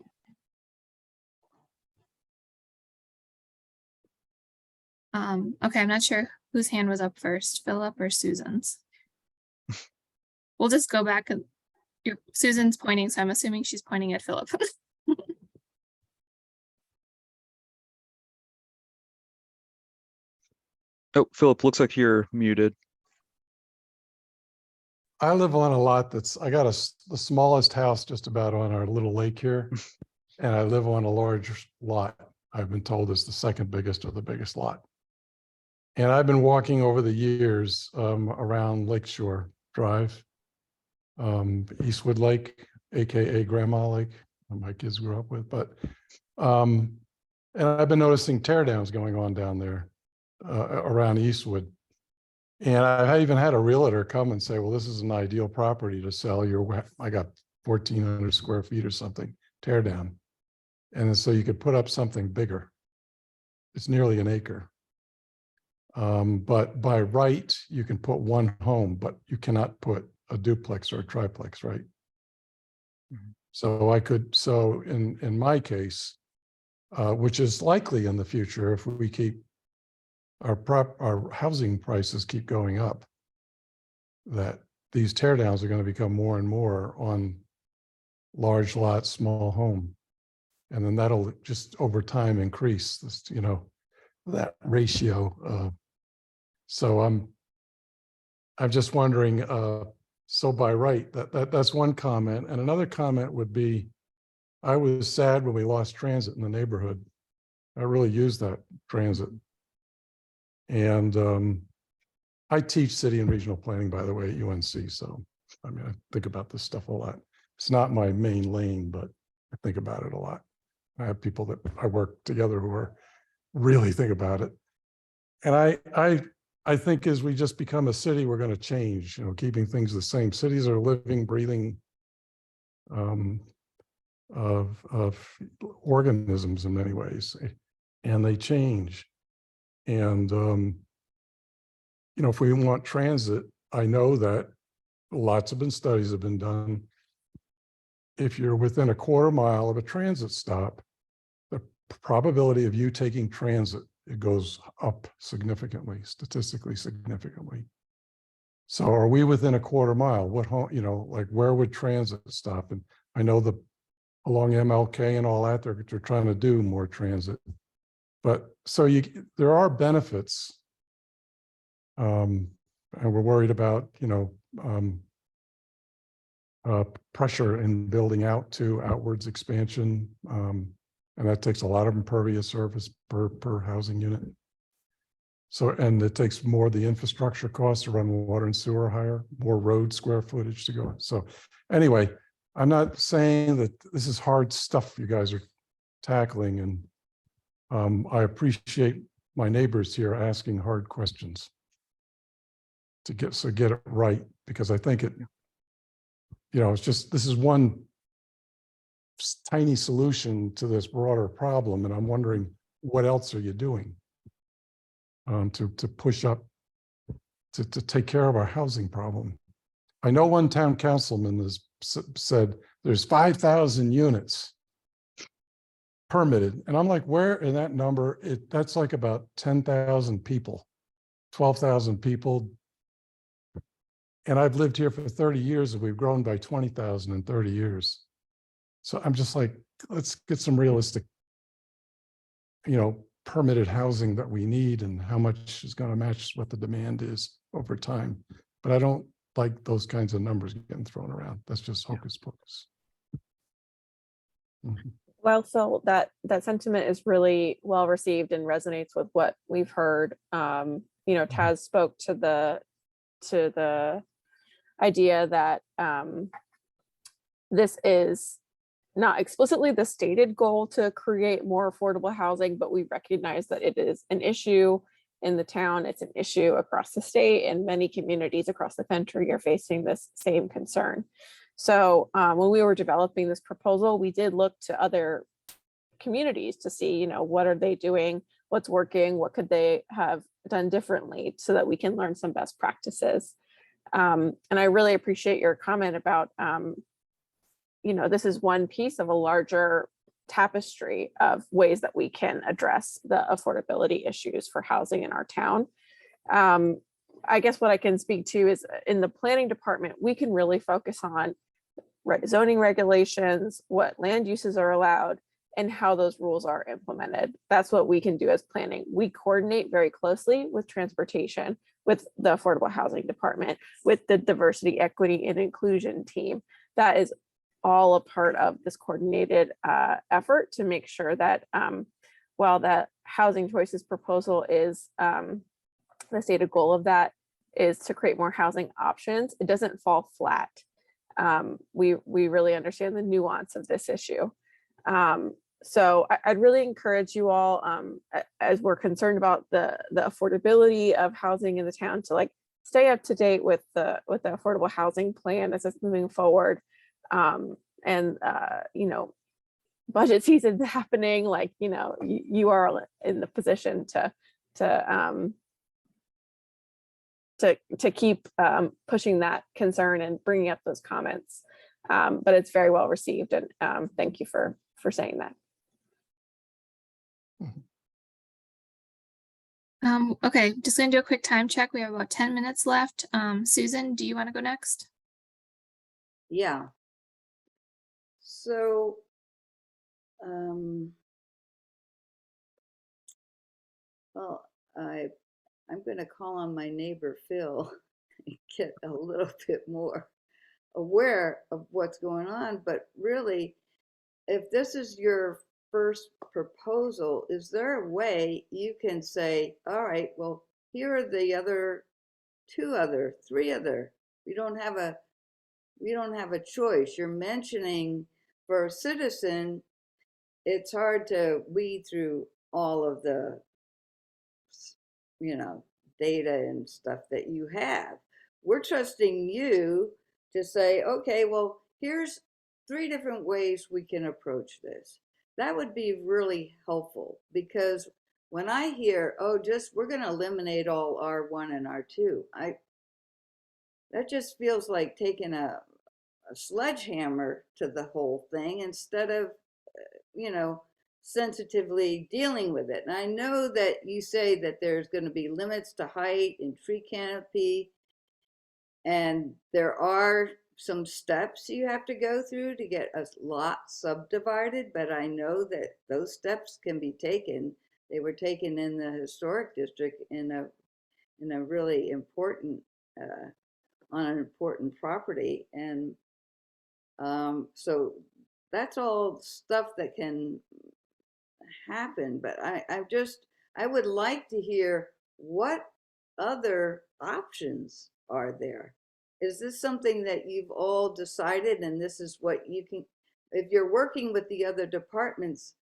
Okay, I'm not sure whose hand was up first, Philip or Susan's. We'll just go back and Susan's pointing, so I'm assuming she's pointing at Philip. Oh, Philip, looks like you're muted. I live on a lot I got the smallest house just about on our little lake here. And I live on a large lot. I've been told it's the second biggest or the biggest lot. And I've been walking over the years around Lakeshore Drive, Eastwood Lake, AKA Grandma Lake, where my kids grew up with. But, and I've been noticing tear downs going on down there around Eastwood. And I even had a realtor come and say, well, this is an ideal property to sell I got 1,400 square feet or something, tear down. And so you could put up something bigger. It's nearly an acre. But by right, you can put one home, but you cannot put a duplex or a triplex, right? Mhm. So I could, so in my case, which is likely in the future if we keep our housing prices keep going up, that these tear downs are going to become more and more on large lots, small home. And then that'll just over time increase this, you know, that ratio. So I'm just wondering, so by right, that's one comment. And another comment would be, I was sad when we lost transit in the neighborhood. I really used that transit. And I teach city and regional planning, by the way, at UNC. So, I mean, I think about this stuff a lot. It's not my main lane, but I think about it a lot. I have people that I work together who are really think about it. And I think as we just become a city, we're going to change, you know, keeping things the same. Cities are living, breathing of organisms in many ways, and they change. And, you know, if we want transit, I know that lots of studies have been done. If you're within a quarter mile of a transit stop, the probability of you taking transit, it goes up significantly, statistically significantly. So are we within a quarter mile? What home, you know, like where would transit stop? And I know along MLK and all that, they're trying to do more transit. But so there are benefits. And we're worried about, you know, pressure in building out to outwards expansion. And that takes a lot of impervious surface per housing unit. So, and it takes more, the infrastructure costs to run water and sewer higher, more road square footage to go. So anyway, I'm not saying that this is hard stuff you guys are tackling. And I appreciate my neighbors here asking hard questions to get it right, because I think it, you know, it's just, this is one tiny solution to this broader problem. And I'm wondering, what else are you doing to push up, to take care of our housing problem? I know one town councilman has said there's 5,000 units permitted. And I'm like, where in that number, that's like about 10,000 people, 12,000 people. And I've lived here for 30 years and we've grown by 20,000 in 30 years. So I'm just like, let's get some realistic, you know, permitted housing that we need and how much is going to match what the demand is over time. But I don't like those kinds of numbers getting thrown around. That's just hocus pocus. Mhm. Well, Phil, that sentiment is really well received and resonates with what we've heard. You know, Taz spoke to the idea that this is not explicitly the stated goal to create more affordable housing, but we recognize that it is an issue in the town. It's an issue across the state, and many communities across the country are facing this same concern. So when we were developing this proposal, we did look to other communities to see, you know, what are they doing, what's working, what could they have done differently, so that we can learn some best practices. And I really appreciate your comment about, you know, this is one piece of a larger tapestry of ways that we can address the affordability issues for housing in our town. I guess what I can speak to is in the planning department, we can really focus on zoning regulations, what land uses are allowed, and how those rules are implemented. That's what we can do as planning. We coordinate very closely with transportation, with the affordable housing department, with the diversity, equity, and inclusion team. That is all a part of this coordinated effort to make sure that while the Housing Choices proposal is the stated goal of that is to create more housing options, it doesn't fall flat. We really understand the nuance of this issue. So I'd really encourage you all, as we're concerned about the affordability of housing in the town, to like stay up to date with the affordable housing plan as it's moving forward. And, budget season's happening, like, you are in the position to keep pushing that concern and bringing up those comments. But it's very well received, and thank you for saying that. Okay, just gonna do a quick time check. We have about 10 minutes left. Susan, do you want to go next? Yeah. So, well, I'm going to call on my neighbor Phil and get a little bit more aware of what's going on. But really, if this is your first proposal, is there a way you can say, all right, well, here are the other three other, we don't have a choice. You're mentioning for a citizen, it's hard to weed through all of the, data and stuff that you have. We're trusting you to say, okay, well, here's 3 different ways we can approach this. That would be really helpful, because when I hear, oh, we're going to eliminate all R1 and R2, that just feels like taking a sledgehammer to the whole thing instead of, sensitively dealing with it. And I know that you say that there's going to be limits to height and tree canopy, and there are some steps you have to go through to get a lot subdivided, but I know that those steps can be taken. They were taken in the historic district in a really important, on an important property. And so that's all stuff that can happen, but I would like to hear what other options are there. Is this something that you've all decided, and this is what you can, if you're working with the other departments,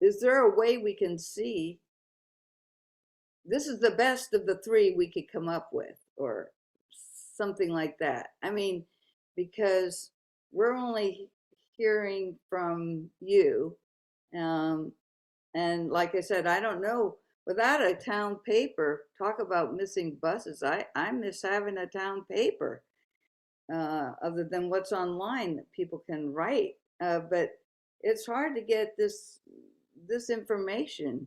is there a way we can see this is the best of the 3 we could come up with, or something like that? I mean, because we're only hearing from you. And like I said, I don't know, without a town paper, talk about missing buses. I miss having a town paper, other than what's online that people can write. But it's hard to get this information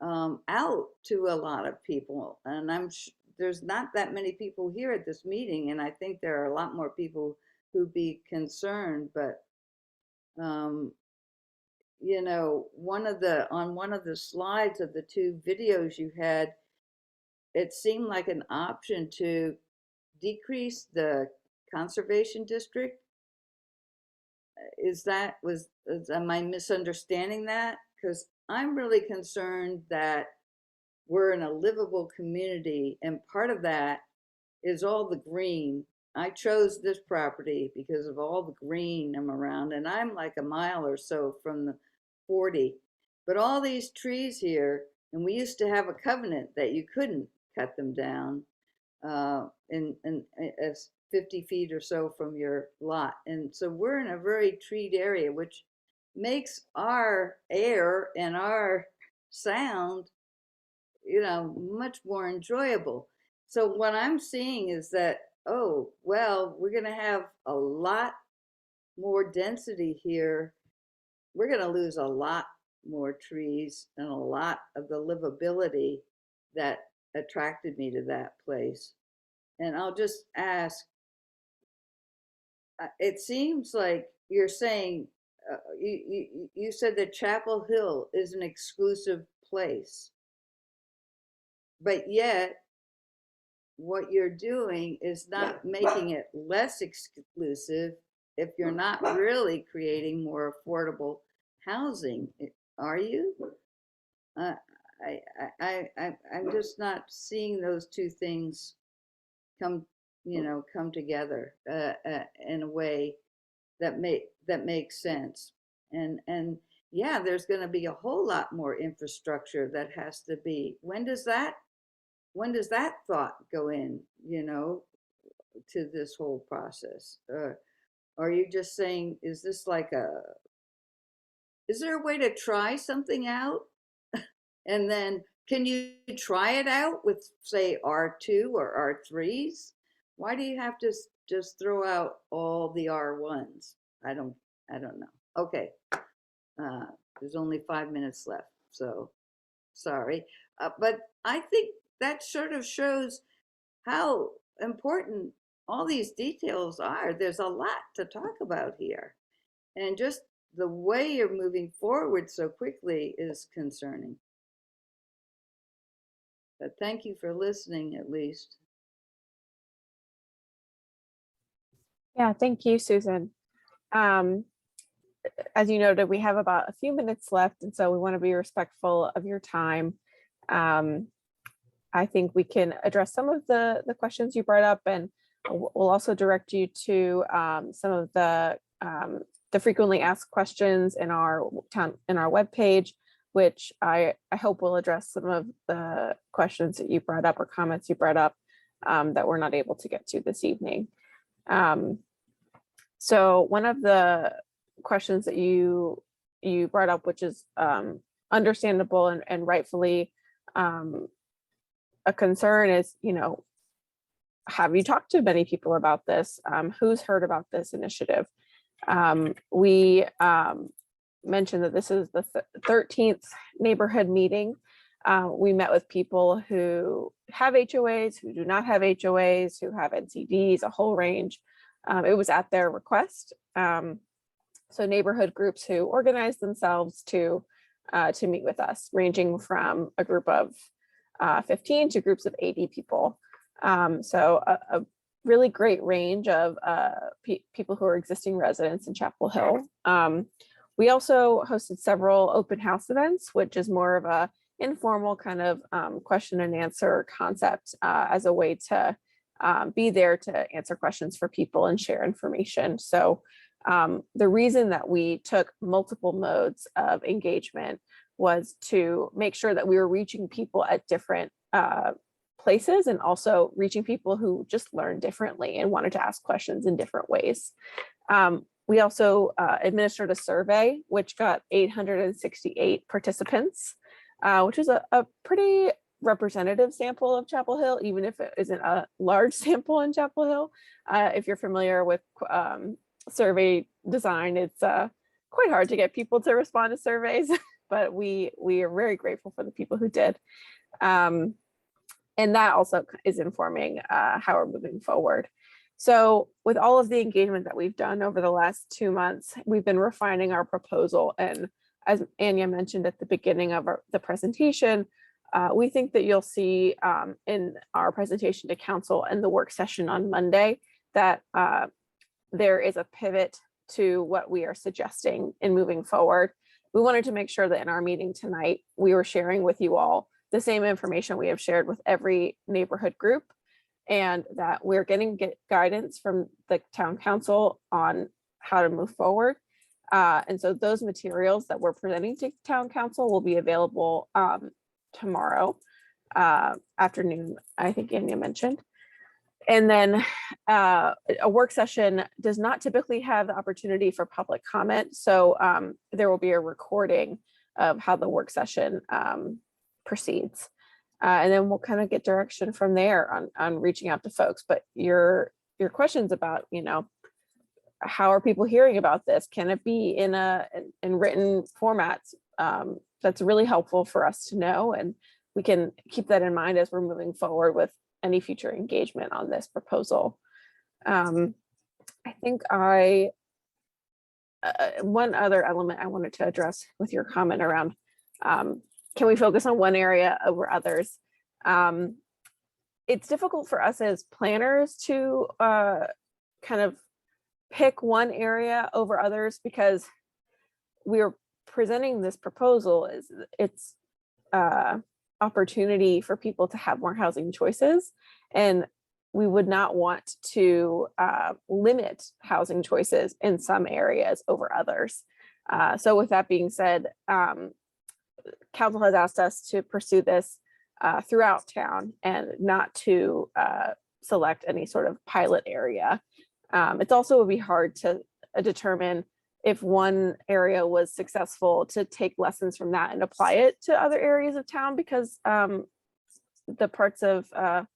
out to a lot of people. And there's not that many people here at this meeting, and I think there are a lot more people who'd be concerned. But on one of the slides of the 2 videos you had, it seemed like an option to decrease the conservation district. Am I misunderstanding that? Because I'm really concerned that we're in a livable community, and part of that is all the green. I chose this property because of all the green I'm around, and I'm like a mile or so from the 40. But all these trees here, and we used to have a covenant that you couldn't cut them down in 50 feet or so from your lot. And so we're in a very treed area, which makes our air and our sound, much more enjoyable. So what I'm seeing is that, oh, well, we're going to have a lot more density here. We're going to lose a lot more trees and a lot of the livability that attracted me to that place. And I'll just ask, it seems like you're saying, you said that Chapel Hill is an exclusive place, but yet what you're doing is not making it less exclusive if you're not really creating more affordable housing, are you? I'm just not seeing those 2 things come together in a way that makes sense. And yeah, there's going to be a whole lot more infrastructure that has to be. When does that thought go in, to this whole process? Or are you just saying, is this like is there a way to try something out? And then can you try it out with, say, R2 or R3s? Why do you have to just throw out all the R1s? I don't know. Okay. There's only 5 minutes left, so sorry. But I think that sort of shows how important all these details are. There's a lot to talk about here. And just the way you're moving forward so quickly is concerning. But thank you for listening, at least. Yeah, thank you, Susan. As you noted, we have about a few minutes left, and so we want to be respectful of your time. I think we can address some of the questions you brought up, and we'll also direct you to some of the frequently asked questions in our webpage, which I hope will address some of the questions that you brought up or comments you brought up that we're not able to get to this evening. So one of the questions that you brought up, which is understandable and rightfully a concern, is, have you talked to many people about this? Who's heard about this initiative? We mentioned that this is the 13th neighborhood meeting. We met with people who have HOAs, who do not have HOAs, who have NCDs, a whole range. It was at their request. So neighborhood groups who organize themselves to meet with us, ranging from a group of 15 to groups of 80 people. So a really great range of people who are existing residents in Chapel Hill. We also hosted several open house events, which is more of a informal kind of question and answer concept as a way to be there to answer questions for people and share information. So the reason that we took multiple modes of engagement was to make sure that we were reaching people at different places, and also reaching people who just learn differently and wanted to ask questions in different ways. We also administered a survey, which got 868 participants, which is a pretty representative sample of Chapel Hill, even if it isn't a large sample in Chapel Hill. If you're familiar with survey design, it's quite hard to get people to respond to surveys, but we are very grateful for the people who did. And that also is informing how we're moving forward. So with all of the engagement that we've done over the last 2 months, we've been refining our proposal. And as Anya mentioned at the beginning of the presentation, we think that you'll see in our presentation to council and the work session on Monday that there is a pivot to what we are suggesting in moving forward. We wanted to make sure that in our meeting tonight, we were sharing with you all the same information we have shared with every neighborhood group, and that we're getting guidance from the town council on how to move forward. And so those materials that we're presenting to town council will be available tomorrow afternoon, I think Anya mentioned. And then a work session does not typically have the opportunity for public comment. So there will be a recording of how the work session proceeds. And then we'll kind of get direction from there on reaching out to folks. But your questions about, how are people hearing about this? Can it be in written formats? That's really helpful for us to know. And we can keep that in mind as we're moving forward with any future engagement on this proposal. I think one other element I wanted to address with your comment around, can we focus on one area over others? It's difficult for us as planners to kind of pick one area over others, because we're presenting this proposal as it's opportunity for people to have more housing choices, and we would not want to limit housing choices in some areas over others. So with that being said, council has asked us to pursue this throughout town and not to select any sort of pilot area. It's also would be hard to determine if one area was successful to take lessons from that and apply it to other areas of town, because the parts of the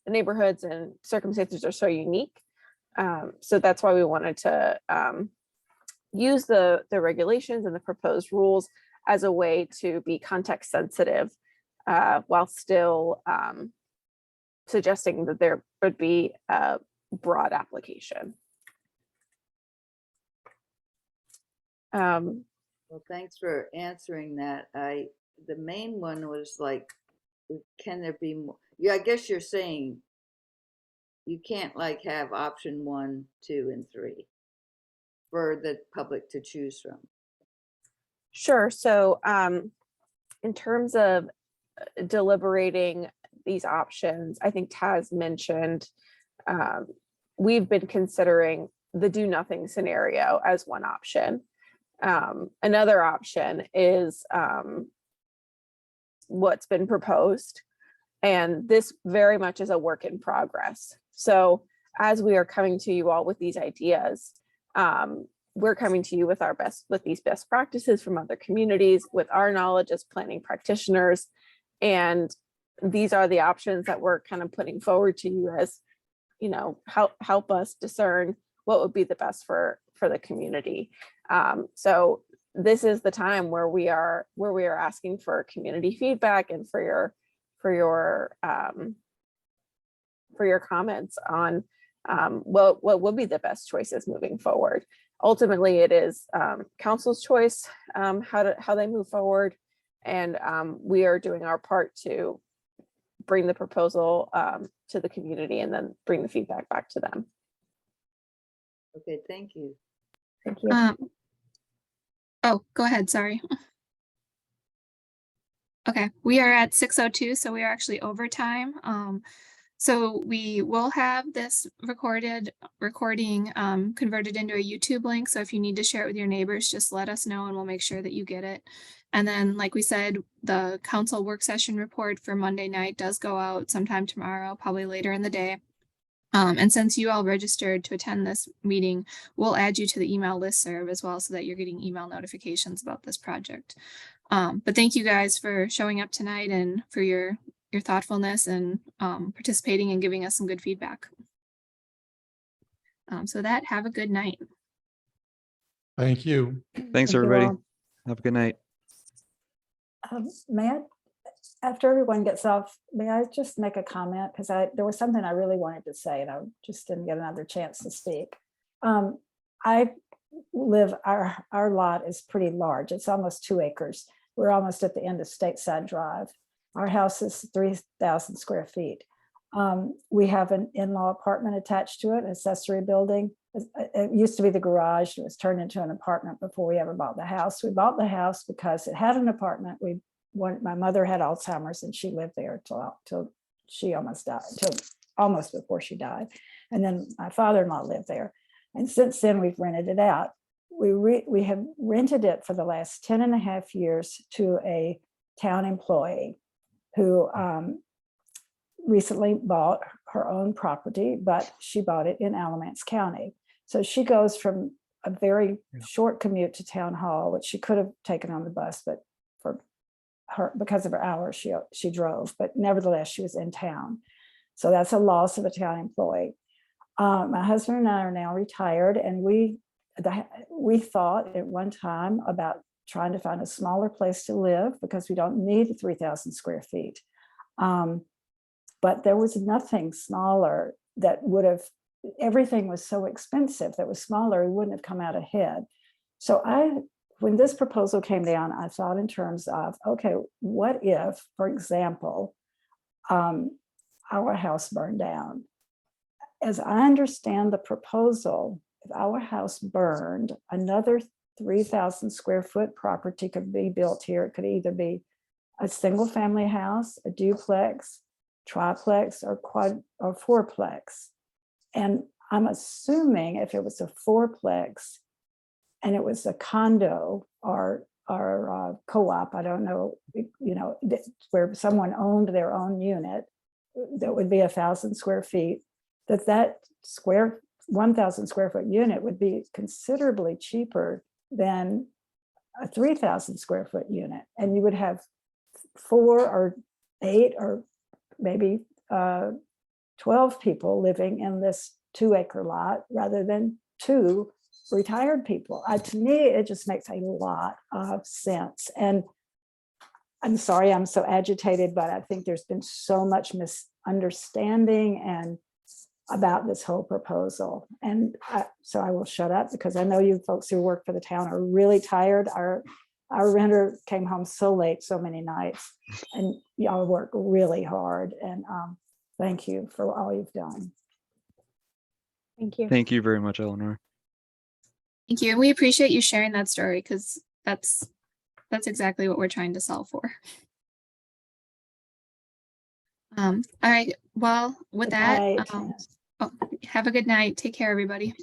neighborhoods and circumstances are so unique. So that's why we wanted to use the regulations and the proposed rules as a way to be context sensitive, while still suggesting that there would be a broad application. Well, thanks for answering that. The main one was like, can there be more? Yeah, I guess you're saying you can't like have option 1, 2, and 3 for the public to choose from. Sure. So in terms of deliberating these options, I think Taz mentioned we've been considering the do nothing scenario as one option. Another option is what's been proposed, and this very much is a work in progress. So as we are coming to you all with these ideas, we're coming to you with these best practices from other communities, with our knowledge as planning practitioners. And these are the options that we're kind of putting forward to you as, help us discern what would be the best for the community. So this is the time where we are asking for community feedback and for your comments on what would be the best choices moving forward. Ultimately, it is council's choice how they move forward, and we are doing our part to bring the proposal to the community and then bring the feedback back to them. Okay, thank you. Thank you. Oh, go ahead, sorry. Okay, we are at 6:02, so we are actually over time. So we will have this recording converted into a YouTube link. So if you need to share it with your neighbors, just let us know and we'll make sure that you get it. And then, like we said, the council work session report for Monday night does go out sometime tomorrow, probably later in the day. And since you all registered to attend this meeting, we'll add you to the email listserv as well, so that you're getting email notifications about this project. But thank you guys for showing up tonight and for your thoughtfulness and participating and giving us some good feedback. So that, have a good night. Thank you. Thanks, Thank you everybody. all. Have a good night. May I, after everyone gets off, may I just make a comment? Because there was something I really wanted to say and I just didn't get another chance to speak. Our lot is pretty large. It's almost 2 acres. We're almost at the end of Stateside Drive. Our house is 3,000 square feet. We have an in-law apartment attached to it, an accessory building. It used to be the garage. It was turned into an apartment before we ever bought the house. We bought the house because it had an apartment. My mother had Alzheimer's and she lived there till she almost died, till almost before she died. And then my father-in-law lived there. And since then we've rented it out. We have rented it for the last 10 and a half years to a town employee who recently bought her own property, but she bought it in Alamance County. So she goes from a very short commute to town hall, which she could have taken on the bus, but for her, because of her hours, she drove, but nevertheless, she was in town. So that's a loss of a town employee. My husband and I are now retired, and we thought at one time about trying to find a smaller place to live because we don't need 3,000 square feet. But there was nothing smaller that would have, everything was so expensive that was smaller, we wouldn't have come out ahead. So when this proposal came down, I thought in terms of, okay, what if, for example, our house burned down? As I understand the proposal, if our house burned, another 3,000 square foot property could be built here. It could either be a single family house, a duplex, triplex, or fourplex. And I'm assuming if it was a fourplex and it was a condo or co-op, I don't know, where someone owned their own unit, that would be 1,000 square feet, that square 1,000 square foot unit would be considerably cheaper than a 3,000 square foot unit. And you would have 4 or 8 or maybe 12 people living in this 2-acre lot rather than 2 retired people. To me, it just makes a lot of sense. And I'm sorry I'm so agitated, but I think there's been so much misunderstanding and about this whole proposal. And so I will shut up because I know you folks who work for the town are really tired. Our renter came home so late, so many nights, and y'all work really hard. And thank you for all you've done. Thank you. Thank you very much, Eleanor. Thank you. And we appreciate you sharing that story because that's exactly what we're trying to solve for. All right. Well, with that, Good night. have a good night. Take care, everybody.